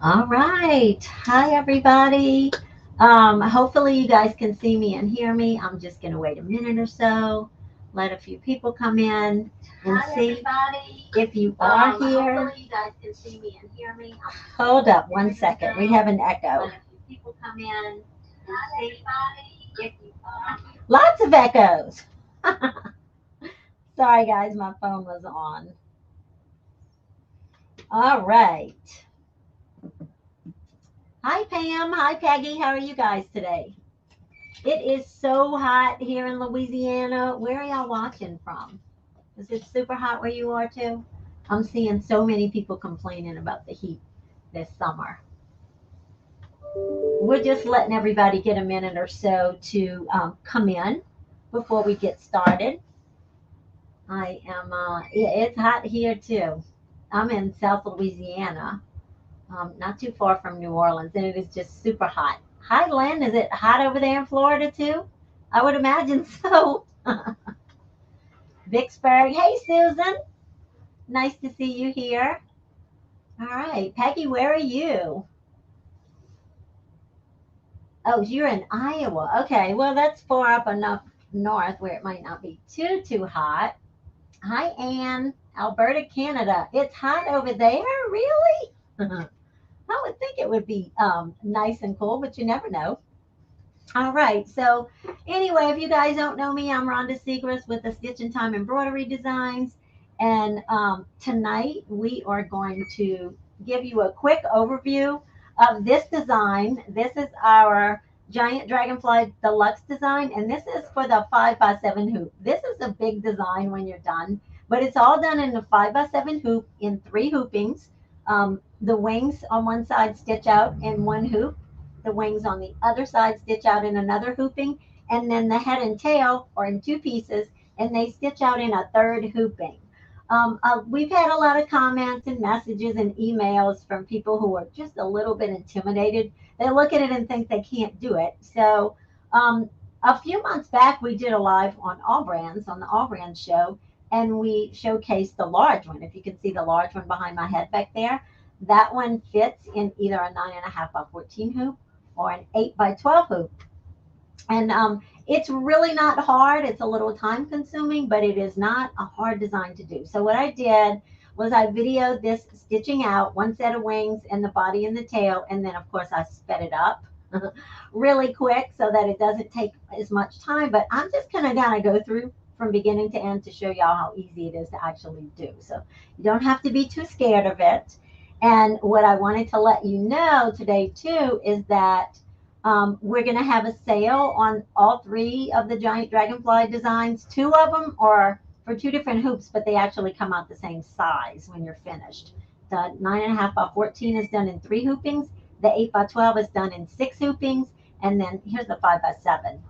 All right. Hi, everybody. Hopefully, you guys can see me and hear me. I'm just going to wait a minute or so, let a few people come in and Hi, see everybody. if you are here. Hopefully, you guys can see me and hear me. Hold up one second. We have an Let echo. a few people come in and Hi, see everybody. if you are here. Lots of echoes. Sorry, guys, my phone was on. All right. Hi, Pam. Hi, Peggy. How are you guys today? It is so hot here in Louisiana. Where are y'all watching from? Is it super hot where you are too? I'm seeing so many people complaining about the heat this summer. We're just letting everybody get a minute or so to come in before we get started. Yeah, it's hot here too. I'm in South Louisiana, not too far from New Orleans, and it is just super hot. Hi, Lynn. Is it hot over there in Florida too? I would imagine so. Vicksburg. Hey, Susan. Nice to see you here. All right. Peggy, where are you? Oh, you're in Iowa. Okay. Well, that's far up enough north where it might not be too hot. Hi, Anne. Alberta, Canada. It's hot over there? Really? I would think it would be nice and cool, but you never know. All right. So, anyway, if you guys don't know me, I'm Rhonda Segrist with the Stitch and Time Embroidery Designs. And tonight we are going to give you a quick overview of this design. This is our Giant Dragonfly Deluxe Design, and this is for the 5x7 hoop. This is a big design when you're done, but it's all done in the 5x7 hoop in three hoopings. The wings on one side stitch out in one hoop, the wings on the other side stitch out in another hooping, and then the head and tail are in two pieces and they stitch out in a third hooping. We've had a lot of comments and messages and emails from people who are just a little bit intimidated. They look at it and think they can't do it. So, a few months back, we did a live on All Brands, on the All Brands show, and we showcased the large one. If you can see the large one behind my head back there, that one fits in either a 9.5 by 14 hoop or an 8 by 12 hoop. And it's really not hard. It's a little time consuming, but it is not a hard design to do. So what I did was I videoed this stitching out one set of wings and the body and the tail. And then of course I sped it up really quick so that it doesn't take as much time. But I'm just going to kind of go through from beginning to end to show y'all how easy it is to actually do. So you don't have to be too scared of it. And what I wanted to let you know today too is that we're going to have a sale on all three of the Giant Dragonfly designs. Two of them are for two different hoops, but they actually come out the same size when you're finished. The 9.5 by 14 is done in three hoopings. The 8 by 12 is done in six hoopings. And then here's the 5 by 7,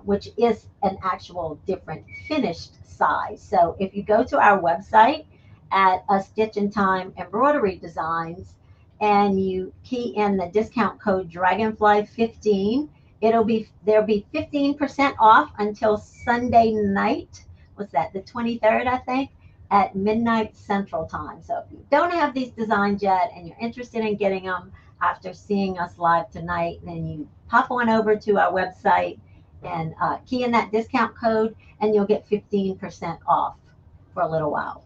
which is an actual different finished size. So if you go to our website at a Stitch and Time Embroidery Designs, and you key in the discount code Dragonfly15, there'll be 15% off until Sunday night. What's that? The 23rd, I think, at midnight Central Time. So if you don't have these designs yet and you're interested in getting them after seeing us live tonight, then you pop on over to our website and key in that discount code, and you'll get 15% off for a little while.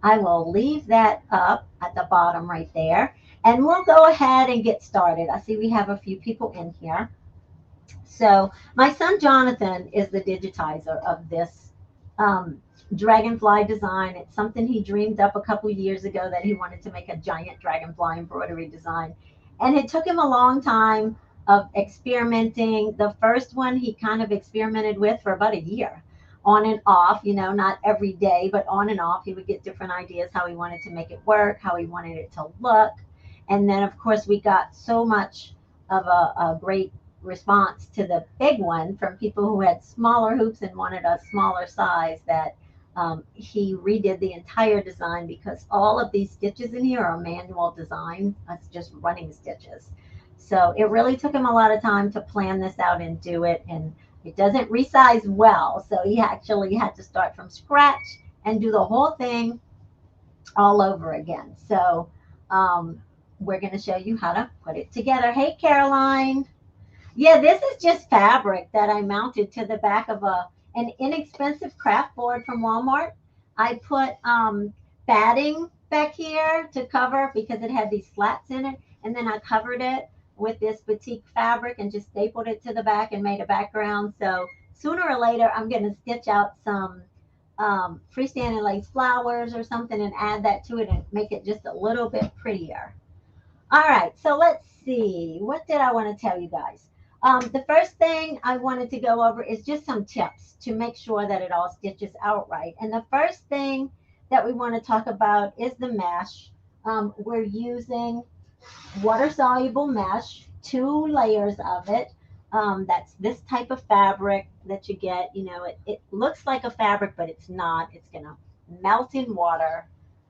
I will leave that up at the bottom right there. And we'll go ahead and get started. I see we have a few people in here. So my son Jonathan is the digitizer of this dragonfly design. It's something he dreamed up a couple years ago that he wanted to make a giant dragonfly embroidery design. And it took him a long time of experimenting. The first one he kind of experimented with for about a year, on and off, not every day, but on and off. He would get different ideas how he wanted to make it work, how he wanted it to look. And then, of course, we got so much of a great response to the big one from people who had smaller hoops and wanted a smaller size that he redid the entire design, because all of these stitches in here are manual design. It's just running stitches. So it really took him a lot of time to plan this out and do it. And it doesn't resize well. So he actually had to start from scratch and do the whole thing all over again. So um, we're going to show you how to put it together. Hey, Caroline. Yeah, this is just fabric that I mounted to the back of an inexpensive craft board from Walmart. I put batting back here to cover because it had these slats in it, and then I covered it with this batik fabric and just stapled it to the back and made a background. So sooner or later, I'm going to stitch out some freestanding lace flowers or something and add that to it and make it just a little bit prettier. All right, so let's see. What did I want to tell you guys? The first thing I wanted to go over is just some tips to make sure that it all stitches out right. And the first thing that we want to talk about is the mesh. We're using water-soluble mesh, 2 layers of it. That's this type of fabric that you get. You know, it looks like a fabric, but it's not. It's going to melt in water.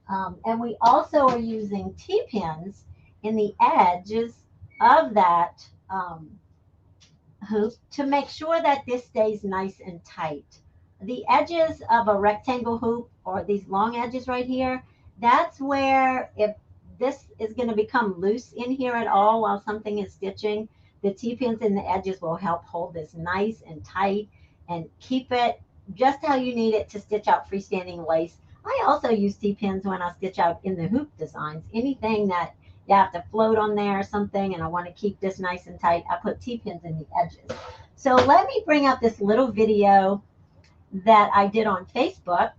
And we also are using T-pins in the edges of that hoop to make sure that this stays nice and tight. The edges of a rectangle hoop or these long edges right here, that's where if this is going to become loose in here at all while something is stitching, the T-pins in the edges will help hold this nice and tight and keep it just how you need it to stitch out freestanding lace. I also use T-pins when I stitch out in the hoop designs. Anything that you have to float on there or something and I want to keep this nice and tight, I put T-pins in the edges. So let me bring up this little video that I did on Facebook,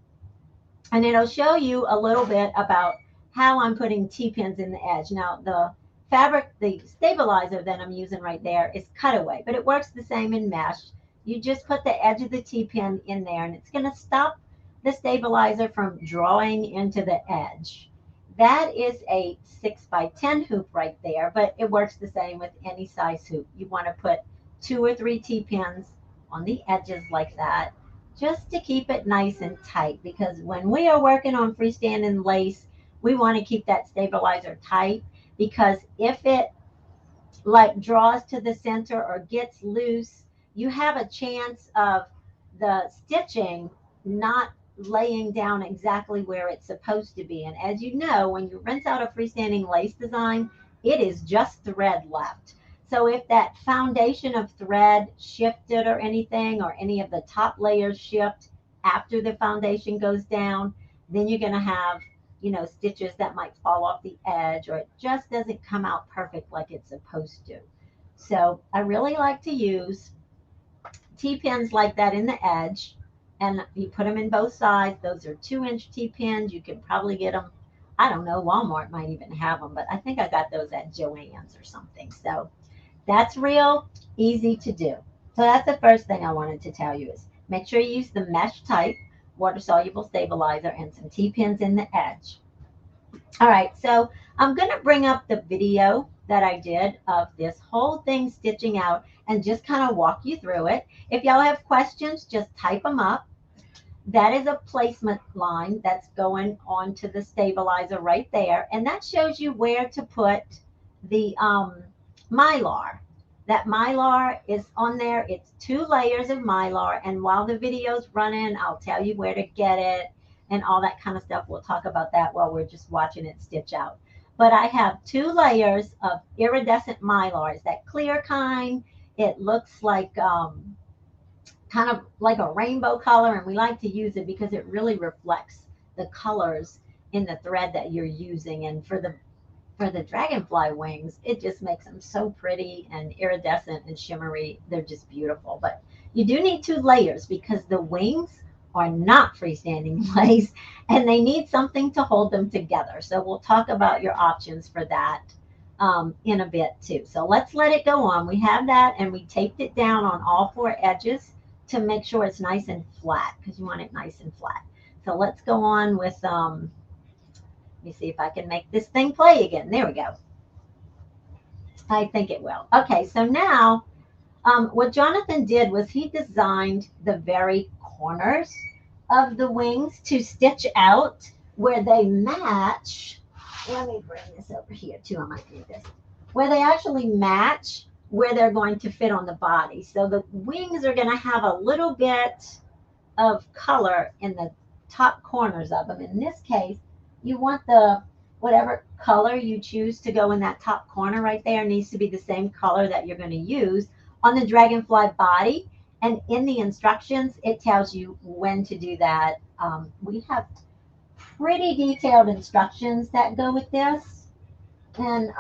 and it'll show you a little bit about how I'm putting T-pins in the edge. Now, the fabric, the stabilizer that I'm using right there is cutaway, but it works the same in mesh. You just put the edge of the T-pin in there, and it's going to stop the stabilizer from drawing into the edge. That is a 6x10 hoop right there, but it works the same with any size hoop. You want to put 2 or 3 T-pins on the edges like that, just to keep it nice and tight, because when we are working on freestanding lace, we want to keep that stabilizer tight, because if it like draws to the center or gets loose, you have a chance of the stitching not laying down exactly where it's supposed to be. And as you know, when you rinse out a freestanding lace design, it is just thread left. So if that foundation of thread shifted or anything, or any of the top layers shift after the foundation goes down, then you're going to have, you know, stitches that might fall off the edge, or it just doesn't come out perfect like it's supposed to. So I really like to use T-pins like that in the edge, and you put them in both sides. Those are 2-inch T-pins. You can probably get them, I don't know, Walmart might even have them, but I think I got those at Joann's or something. So that's real easy to do. So that's the first thing I wanted to tell you is make sure you use the mesh type water-soluble stabilizer and some T-pins in the edge. All right, so I'm going to bring up the video that I did of this whole thing stitching out and just kind of walk you through it. If y'all have questions, just type them up. That is a placement line that's going onto the stabilizer right there, and that shows you where to put the mylar. That mylar is on there. It's 2 layers of mylar, and while the video's running, I'll tell you where to get it and all that kind of stuff. We'll talk about that while we're just watching it stitch out. But I have 2 layers of iridescent mylars, that clear kind. It looks like kind of like a rainbow color, and we like to use it because it really reflects the colors in the thread that you're using. And for the dragonfly wings, it just makes them so pretty and iridescent and shimmery. They're just beautiful. But you do need 2 layers because the wings are not freestanding lace, and they need something to hold them together. So we'll talk about your options for that in a bit too. So let's let it go on. We have that, and we taped it down on all 4 edges to make sure it's nice and flat, because you want it nice and flat. So let's go on with let me see if I can make this thing play again. There we go. I think it will. Okay, so now what Jonathan did was he designed the very corners of the wings to stitch out where they match. Let me bring this over here too. I might do this. Where they actually match where they're going to fit on the body. So the wings are going to have a little bit of color in the top corners of them. In this case, you want whatever color you choose to go in that top corner right there needs to be the same color that you're going to use on the Dragonfly body. And in the instructions, it tells you when to do that. We have pretty detailed instructions that go with this. And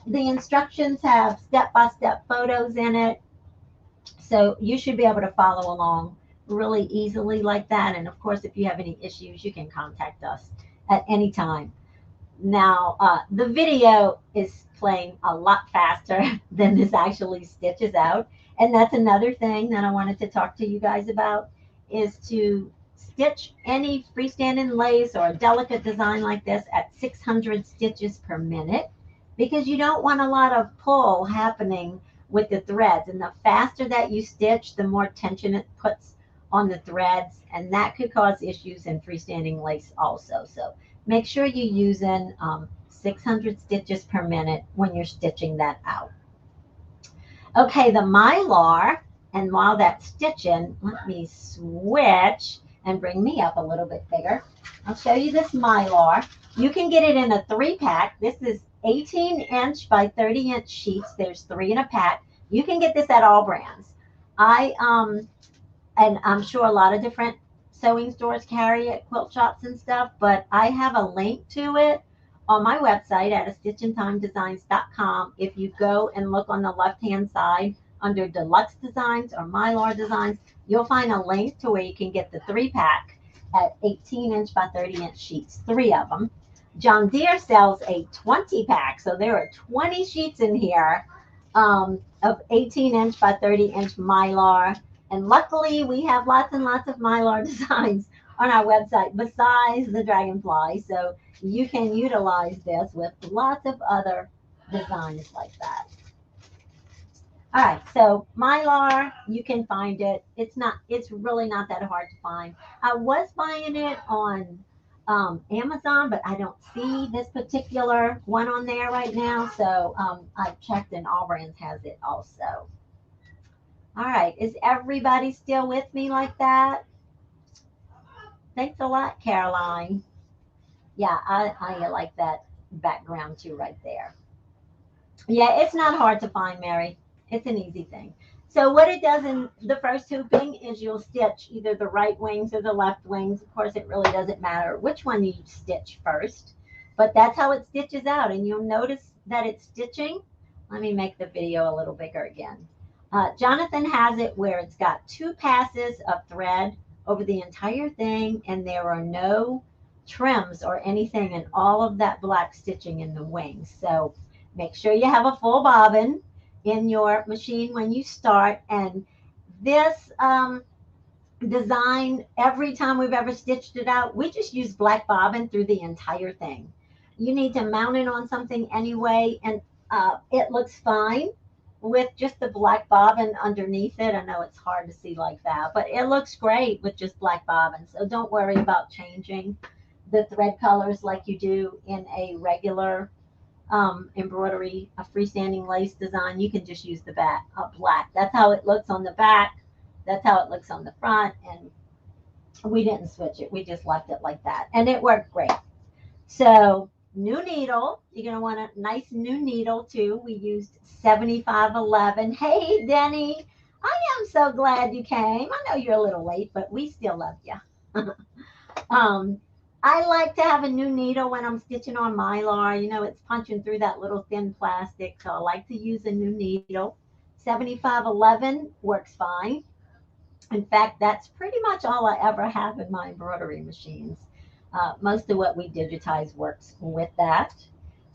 the instructions have step-by-step photos in it. So you should be able to follow along really easily like that. And of course, if you have any issues, you can contact us at any time. Now, the video is playing a lot faster than this actually stitches out. And that's another thing that I wanted to talk to you guys about is to stitch any freestanding lace or a delicate design like this at 600 stitches per minute because you don't want a lot of pull happening with the threads. And the faster that you stitch, the more tension it puts on the threads. And that could cause issues in freestanding lace also. So make sure you're using 600 stitches per minute when you're stitching that out. Okay, the mylar, and while that's stitching, let me switch and bring me up a little bit bigger. I'll show you this mylar. You can get it in a 3-pack. This is 18-inch by 30-inch sheets. There's 3 in a pack. You can get this at all brands. And I'm sure a lot of different sewing stores carry it, quilt shops and stuff, but I have a link to it on my website at astitchintimedesigns.com. If you go and look on the left-hand side under Deluxe Designs or Mylar Designs, you'll find a link to where you can get the 3-pack at 18-inch by 30-inch sheets, 3 of them. John Deere sells a 20-pack, so there are 20 sheets in here of 18-inch by 30-inch Mylar. And luckily, we have lots and lots of mylar designs on our website besides the Dragonfly. So you can utilize this with lots of other designs like that. All right, so mylar, you can find it. It's really not that hard to find. I was buying it on Amazon, but I don't see this particular one on there right now. So I've checked and all brands has it also. All right, is everybody still with me like that? Thanks a lot, Caroline. Yeah, I like that background too right there. Yeah, it's not hard to find, Mary. It's an easy thing. So what it does in the first hooping is you'll stitch either the right wings or the left wings. Of course, it really doesn't matter which one you stitch first, but that's how it stitches out. And you'll notice that it's stitching. Let me make the video a little bigger again. Jonathan has it where it's got 2 passes of thread over the entire thing, and there are no trims or anything in all of that black stitching in the wings. So make sure you have a full bobbin in your machine when you start. And this design, every time we've ever stitched it out, we just use black bobbin through the entire thing. You need to mount it on something anyway, and it looks fine with just the black bobbin underneath it. I know it's hard to see like that, but it looks great with just black bobbin. So don't worry about changing the thread colors like you do in a regular embroidery, a freestanding lace design. You can just use the back black. That's how it looks on the back. That's how it looks on the front. And we didn't switch it. We just left it like that. And it worked great. So new needle. You're going to want a nice new needle too. We used 7511. Hey, Denny. I am so glad you came. I know you're a little late, but we still love you. I like to have a new needle when I'm stitching on mylar. You know, it's punching through that little thin plastic. So I like to use a new needle. 7511 works fine. In fact, that's pretty much all I ever have in my embroidery machines. Most of what we digitize works with that.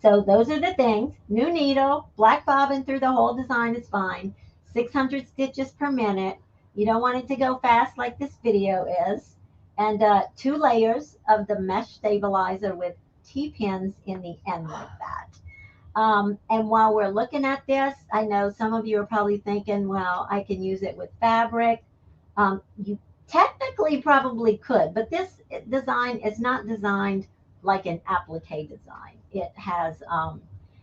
So those are the things. New needle, black bobbin through the whole design is fine. 600 stitches per minute. You don't want it to go fast like this video is. And 2 layers of the mesh stabilizer with T-pins in the end like that. And while we're looking at this, I know some of you are probably thinking, well, I can use it with fabric. You technically probably could, but this design is not designed like an applique design. It has,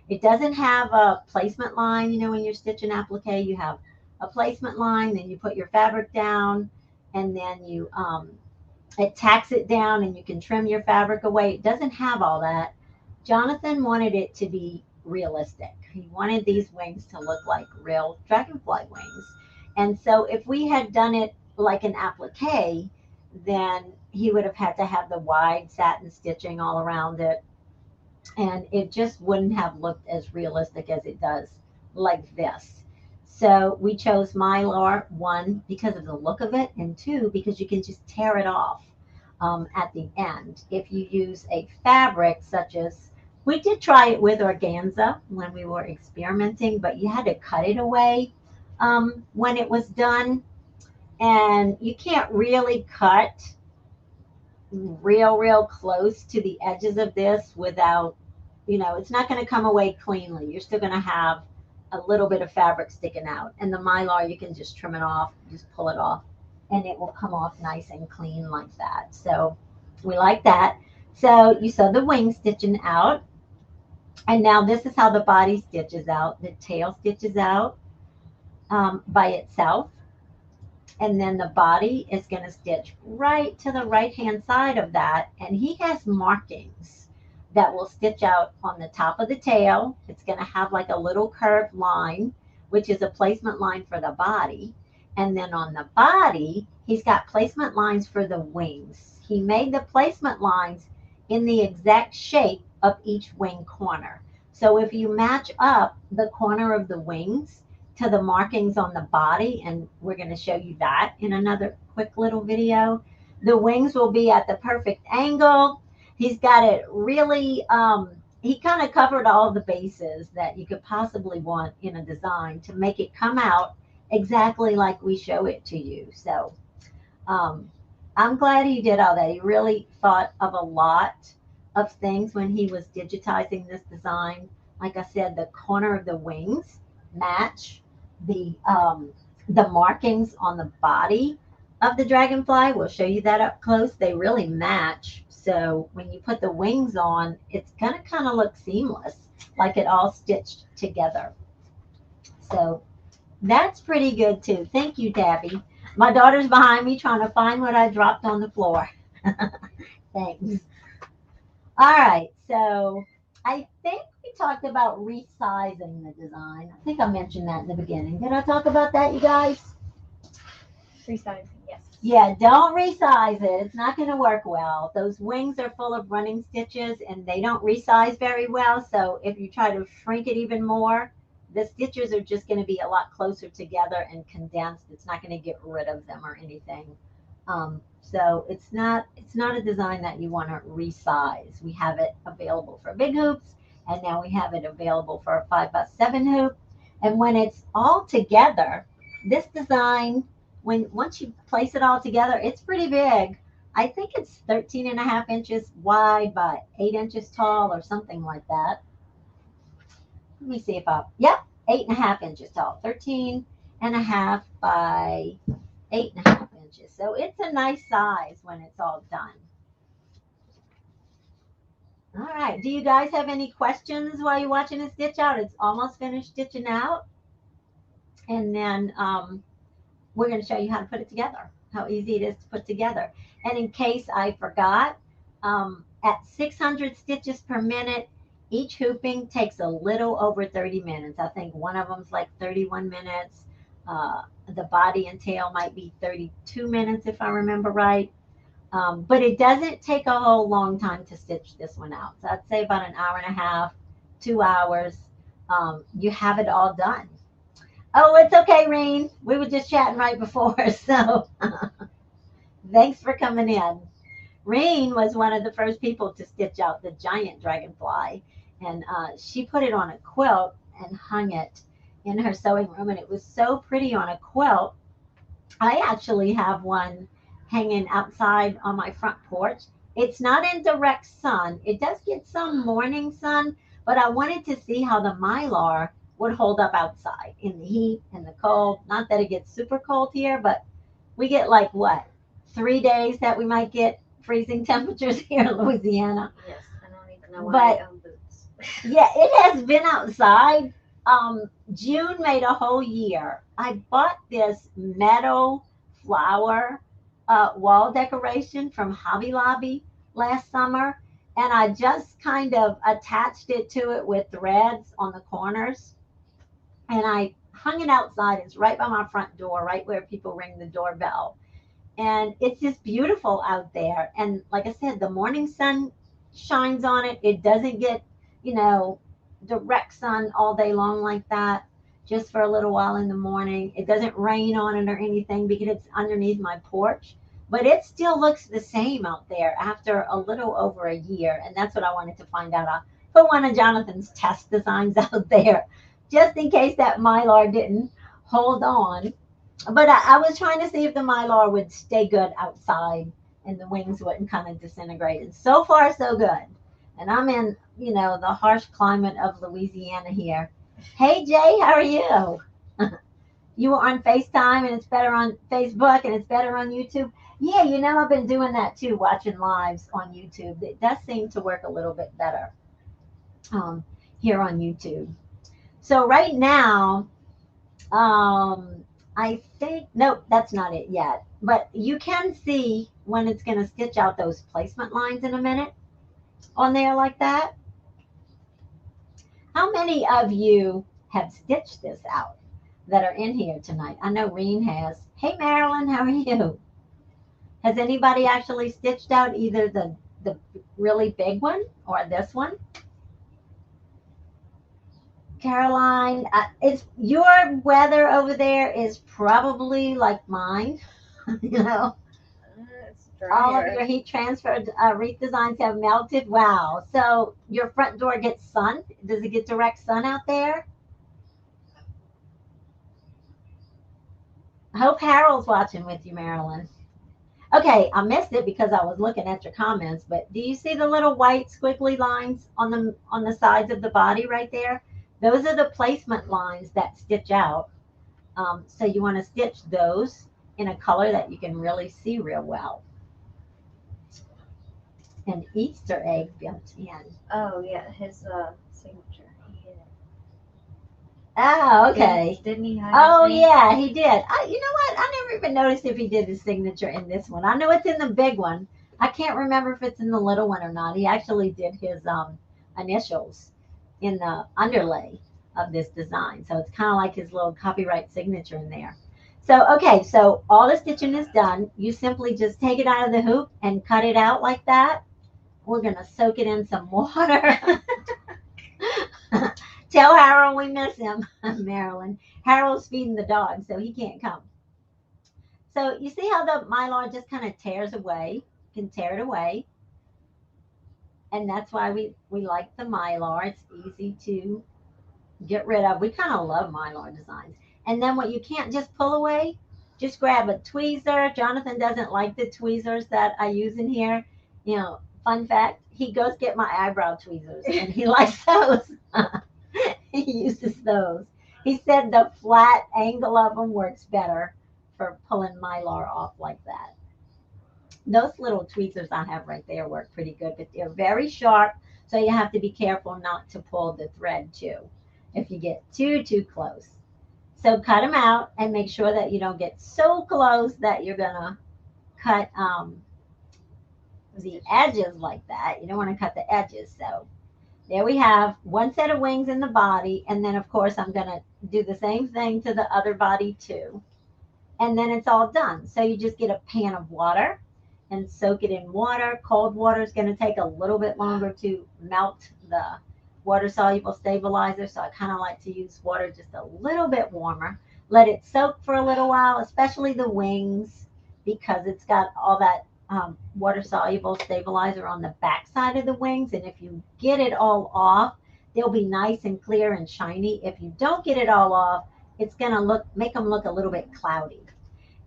it doesn't have a placement line. You know, when you're stitching applique, you have a placement line, then you put your fabric down, and then it tacks it down, and you can trim your fabric away. It doesn't have all that. Jonathan wanted it to be realistic. He wanted these wings to look like real dragonfly wings. And so if we had done it like an applique, then he would have had to have the wide satin stitching all around it. And it just wouldn't have looked as realistic as it does like this. So we chose mylar, one, because of the look of it, and two, because you can just tear it off at the end. If you use a fabric such as, we did try it with organza when we were experimenting, but you had to cut it away when it was done. And you can't really cut real close to the edges of this without, it's not going to come away cleanly. You're still going to have a little bit of fabric sticking out. And the mylar, you can just trim it off, just pull it off, and it will come off nice and clean like that. So we like that. So you saw the wing stitching out. And now this is how the body stitches out. The tail stitches out by itself. And then the body is going to stitch right to the right hand side of that. And he has markings that will stitch out on the top of the tail. It's going to have like a little curved line, which is a placement line for the body. And then on the body, he's got placement lines for the wings. He made the placement lines in the exact shape of each wing corner. So if you match up the corner of the wings to the markings on the body, and we're going to show you that in another quick little video, the wings will be at the perfect angle. He's got it really, he kind of covered all the bases that you could possibly want in a design to make it come out exactly like we show it to you. So I'm glad he did all that. He really thought of a lot of things when he was digitizing this design. Like I said, the corner of the wings match the markings on the body of the dragonfly. We'll show you that up close. They really match. So when you put the wings on, it's going to kind of look seamless, like it all stitched together. So that's pretty good too. Thank you, Tabby. My daughter's behind me trying to find what I dropped on the floor. Thanks. All right, so I think we talked about resizing the design. I think I mentioned that in the beginning. Did I talk about that, you guys? Resizing, yes. Yeah, don't resize it. It's not going to work well. Those wings are full of running stitches and they don't resize very well. So if you try to shrink it even more, the stitches are just going to be a lot closer together and condensed. It's not going to get rid of them or anything. So it's not a design that you want to resize. We have it available for big hoops, and now we have it available for a 5x7 hoop. And when it's all together, this design, once you place it all together, it's pretty big. I think it's 13.5 inches wide by 8 inches tall or something like that. Let me see if yep, 8.5 inches tall, 13.5 by 8.5 inches. So it's a nice size when it's all done. All right. Do you guys have any questions while you're watching it stitch out? It's almost finished stitching out. And then we're going to show you how to put it together, how easy it is to put together. And in case I forgot, at 600 stitches per minute, each hooping takes a little over 30 minutes. I think one of them's like 31 minutes. The body and tail might be 32 minutes if I remember right. But it doesn't take a whole long time to stitch this one out. So I'd say about an hour and a half, 2 hours. You have it all done. Oh, it's okay, Reen. We were just chatting right before, so thanks for coming in. Reen was one of the first people to stitch out the giant dragonfly, and she put it on a quilt and hung it in her sewing room, and it was so pretty on a quilt. I actually have one hanging outside on my front porch. It's not in direct sun. It does get some morning sun, but I wanted to see how the mylar would hold up outside in the heat and the cold. Not that it gets super cold here, but we get like what, 3 days that we might get freezing temperatures here in Louisiana. Yes, I don't even know why I own boots. Yeah, it has been outside. June made a whole year. I bought this metal flower wall decoration from Hobby Lobby last summer, and I just kind of attached it to it with threads on the corners, and I hung it outside. It's right by my front door, right where people ring the doorbell. And it's just beautiful out there. And like I said, the morning sun shines on it. It doesn't get, you know, direct sun all day long like that, just for a little while in the morning. It doesn't rain on it or anything because it's underneath my porch. But it still looks the same out there after a little over a year. And that's what I wanted to find out. I put one of Jonathan's test designs out there just in case that mylar didn't hold on. But I was trying to see if the mylar would stay good outside and the wings wouldn't kind of disintegrate. And so far, so good. And I'm in, the harsh climate of Louisiana here. Hey, Jay, how are you? You were on FaceTime and it's better on Facebook and it's better on YouTube. Yeah, I've been doing that too, watching lives on YouTube. It does seem to work a little bit better um, here on YouTube. So right now, I think, nope, that's not it yet. But you can see when it's going to stitch out those placement lines in a minute on there like that. How many of you have stitched this out that are in here tonight? I know Reen has. Hey, Marilyn, how are you? Has anybody actually stitched out either the really big one or this one? Caroline, it's your weather over there is probably like mine. you know, It's all of drier. your heat transfer wreath designs have melted. Wow. So your front door gets sun. Does it get direct sun out there? I hope Harold's watching with you, Marilyn. Okay, I missed it because I was looking at your comments, but do you see the little white squiggly lines on the sides of the body right there? Those are the placement lines that stitch out. So you want to stitch those in a color that you can really see real well. An Easter egg built in. Oh yeah, his signature. He hid it. Oh, okay. Didn't he hide Oh, his name? yeah, he did. You know what? I never even noticed if he did his signature in this one. I know it's in the big one. I can't remember if it's in the little one or not. He actually did his initials in the underlay of this design. So it's kind of like his little copyright signature in there. So, okay, so all the stitching is done. You simply just take it out of the hoop and cut it out like that. We're going to soak it in some water. Tell Harold we miss him, Marilyn. Harold's feeding the dog, so he can't come. So you see how the mylar just kind of tears away, can tear it away. And that's why we like the mylar. It's easy to get rid of. We kind of love mylar designs. And then what you can't just pull away, just grab a tweezer. Jonathan doesn't like the tweezers that I use in here. Fun fact, he goes get my eyebrow tweezers and he likes those. He uses those. He said the flat angle of them works better for pulling mylar off like that. Those little tweezers I have right there work pretty good, but they're very sharp, so you have to be careful not to pull the thread too if you get too close. So cut them out and make sure that you don't get so close that you're gonna cut the edges like that. You don't want to cut the edges. So there we have one set of wings in the body, and then of course I'm gonna do the same thing to the other body too. And then it's all done. So you just get a pan of water and soak it in water. Cold water is gonna take a little bit longer to melt the water soluble stabilizer. So I kind of like to use water just a little bit warmer. Let it soak for a little while, especially the wings, because it's got all that water soluble stabilizer on the back side of the wings. And if you get it all off, they'll be nice and clear and shiny. If you don't get it all off, it's going to make them look a little bit cloudy.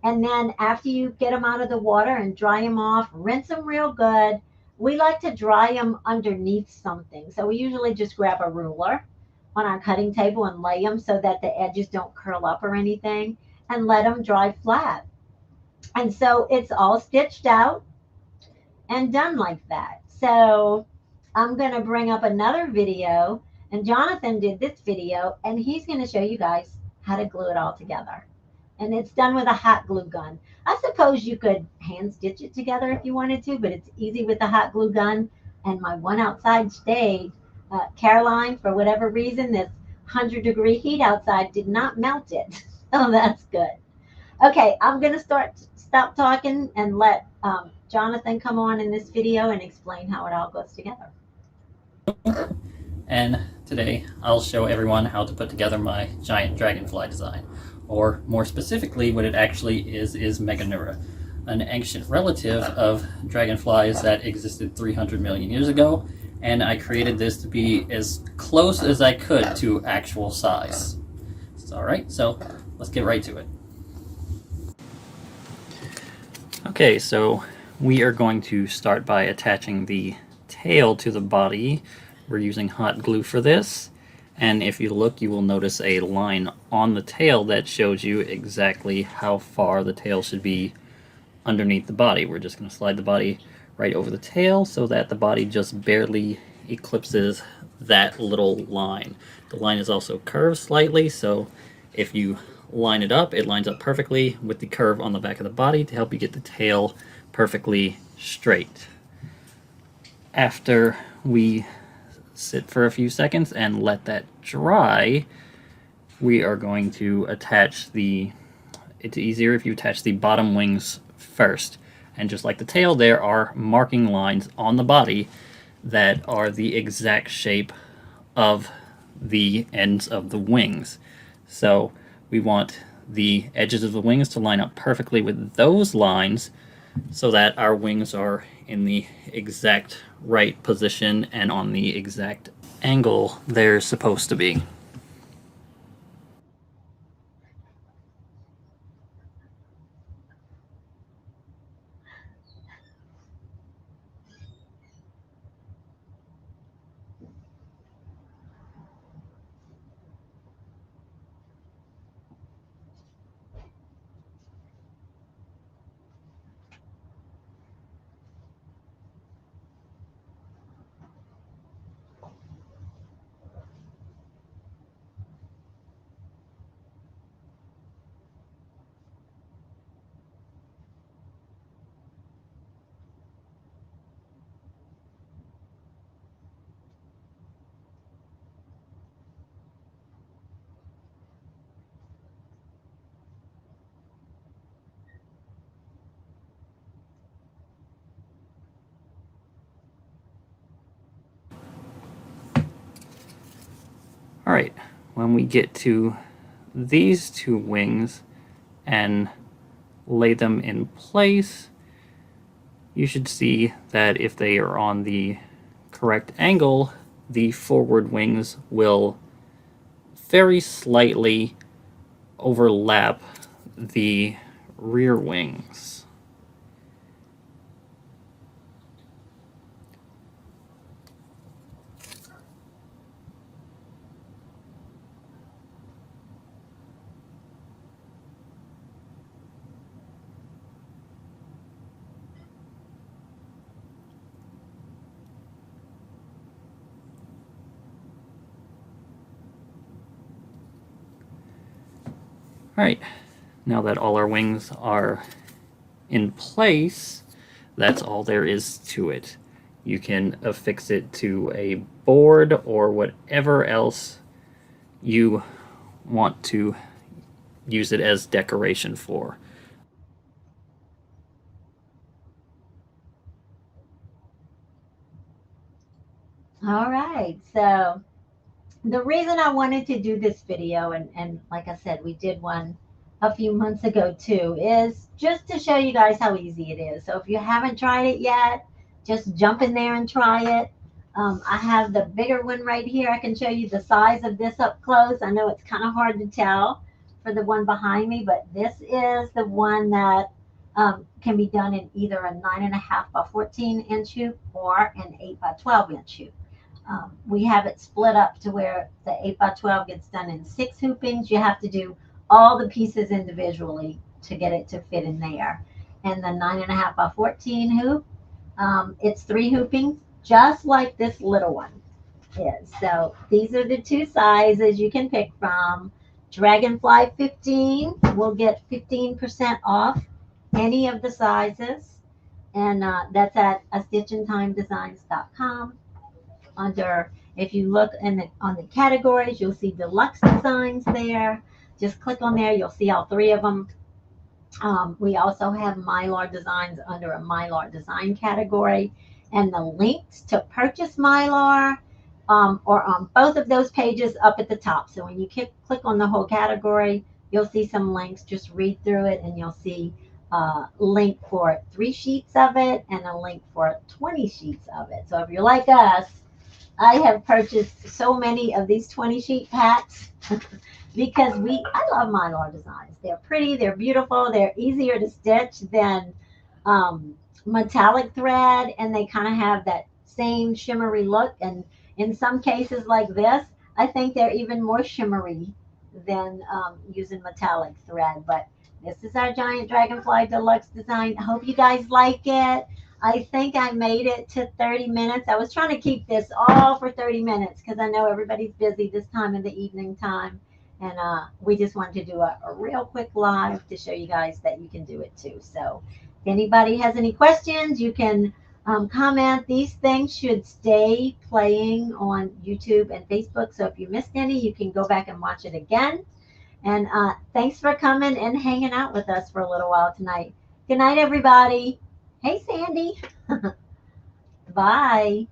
And then after you get them out of the water and dry them off, rinse them real good. We like to dry them underneath something. So we usually just grab a ruler on our cutting table and lay them so that the edges don't curl up or anything, and let them dry flat. And so it's all stitched out and done like that. So I'm going to bring up another video, and Jonathan did this video, and he's going to show you guys how to glue it all together. And it's done with a hot glue gun. I suppose you could hand stitch it together if you wanted to, but it's easy with the hot glue gun. and my one outside stayed. Caroline, for whatever reason, this 100-degree heat outside did not melt it. So that's good. Okay, I'm going to stop talking and let Jonathan come on in this video and explain how it all goes together. And today I'll show everyone how to put together my Giant Dragonfly design. Or more specifically, what it actually is Meganura, an ancient relative of dragonflies that existed 300 million years ago, and I created this to be as close as I could to actual size. Alright, so let's get right to it. Okay, so we are going to start by attaching the tail to the body. We're using hot glue for this, and if you look, you will notice a line on the tail that shows you exactly how far the tail should be underneath the body. We're just going to slide the body right over the tail so that the body just barely eclipses that little line. The line is also curved slightly, so if you line it up, it lines up perfectly with the curve on the back of the body to help you get the tail perfectly straight. After we sit for a few seconds and let that dry, we are going to attach it's easier if you attach the bottom wings first. And just like the tail, there are marking lines on the body that are the exact shape of the ends of the wings. So we want the edges of the wings to line up perfectly with those lines so that our wings are in the exact right position and on the exact angle they're supposed to be. Alright, when we get to these two wings and lay them in place, you should see that if they are on the correct angle, the forward wings will very slightly overlap the rear wings. Alright, now that all our wings are in place, that's all there is to it. You can affix it to a board or whatever else you want to use it as decoration for. All right, so the reason I wanted to do this video, and like I said, we did one a few months ago too, is just to show you guys how easy it is. So if you haven't tried it yet, just jump in there and try it. I have the bigger one right here. I can show you the size of this up close. I know it's kind of hard to tell for the one behind me, but this is the one that can be done in either a 9.5 by 14 inch hoop or an 8 by 12 inch hoop. We have it split up to where the 8 by 12 gets done in 6 hoopings. You have to do all the pieces individually to get it to fit in there. And the 9.5 by 14 hoop, it's 3 hoopings, just like this little one is. So these are the two sizes you can pick from. Dragonfly 15 will get 15% off any of the sizes. And that's at astitchintimedesigns.com. Under, if you look on the categories, you'll see deluxe designs there. Just click on there, you'll see all three of them. We also have mylar designs under a mylar design category, and the links to purchase mylar are on both of those pages up at the top. So when you click on the whole category, you'll see some links. Just read through it, and you'll see a link for 3 sheets of it and a link for 20 sheets of it. So if you're like us, I have purchased so many of these 20 sheet packs because I love mylar designs. They're pretty, they're beautiful, they're easier to stitch than metallic thread, and they kind of have that same shimmery look. And in some cases like this, I think they're even more shimmery than using metallic thread. But this is our Giant Dragonfly Deluxe Design. I hope you guys like it. I think I made it to 30 minutes. I was trying to keep this all for 30 minutes because I know everybody's busy this time in the evening time. And we just wanted to do a real quick live to show you guys that you can do it too. So if anybody has any questions, you can comment. These things should stay playing on YouTube and Facebook. So if you missed any, you can go back and watch it again. And thanks for coming and hanging out with us for a little while tonight. Good night, everybody. Hey, Sandy. Bye.